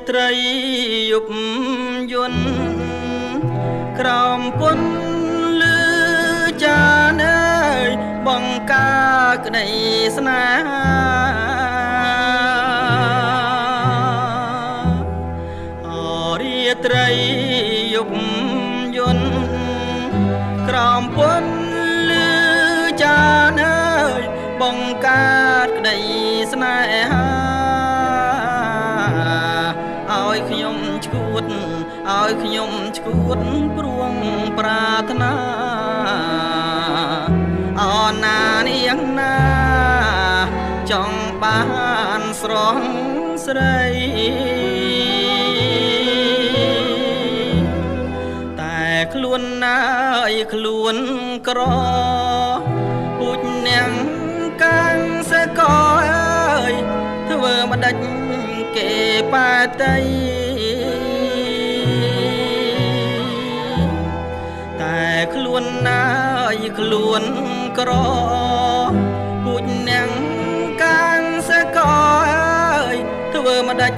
ត្រីយុបយន្តក្រោមពុនលឺចានអើយបង្ការក្តីស្នេហាអរាត្រីយុបយន្តក្រោមពុនលឺចានអើយបង្ការក្តីស្នេហាឲ្យខ្ញុំឈួតឲ្យខ្ញុំឈួតព្រួងប្រាថ្នាអណានាងណាចង់បានស្រស់ស្រីតែខ្លួនណាយខ្លួនក្រពូជនាងកាំងសេកអើយធ្វើម្ដេចគេប៉ែតីតែខ្លួនណាយខ្លួនក្រពូជនាងកាំងសេកអើយធ្វើម្ដេច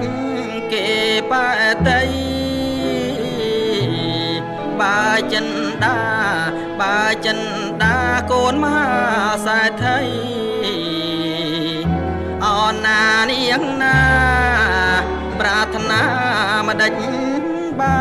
គេប៉ែតីបើចិនដាបើចិនដាកូនមហាសេដ្ឋីអណានាងណាប្រាថ្នាម្ដេចបា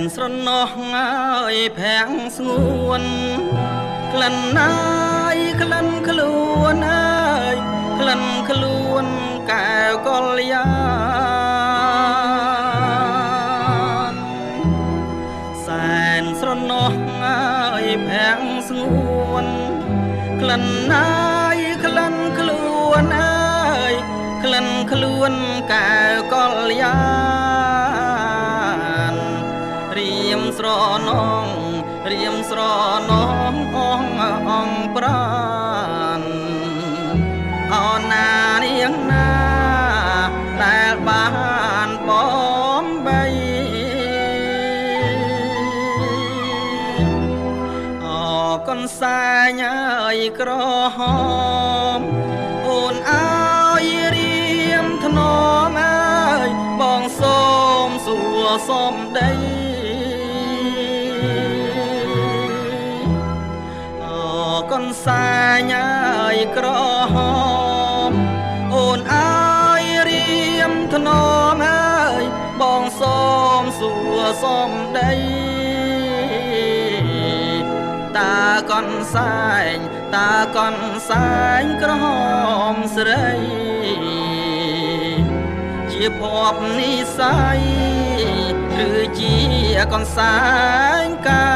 នស្រណោះហើយភាំងស្ងួនក្លិនណាយក្លិនខ្លួនអើយក្លិនខ្លួនកែវកល្យានសែនស្រណោះហើយភាំងស្ងួនក្លិនណាយក្លិនខ្លួនអើយក្លិនខ្លួនកែវកល្យារៀមស្រនងរៀមស្រនងអងប្រានអណានាងណាដែលបានបំបីអកូនសែងអើយក្រហមអូនអើយរៀមថ្នមអើយបងសូមសួរសុំដីកូនសែងអើយក្រហមអូនអើយរៀមថ្នមអើយបងសូមសួរសុំដីតាកូនសែងតាកូនសែងក្រហមស្រីជាភពនិស័យឬជាកូនសែងកា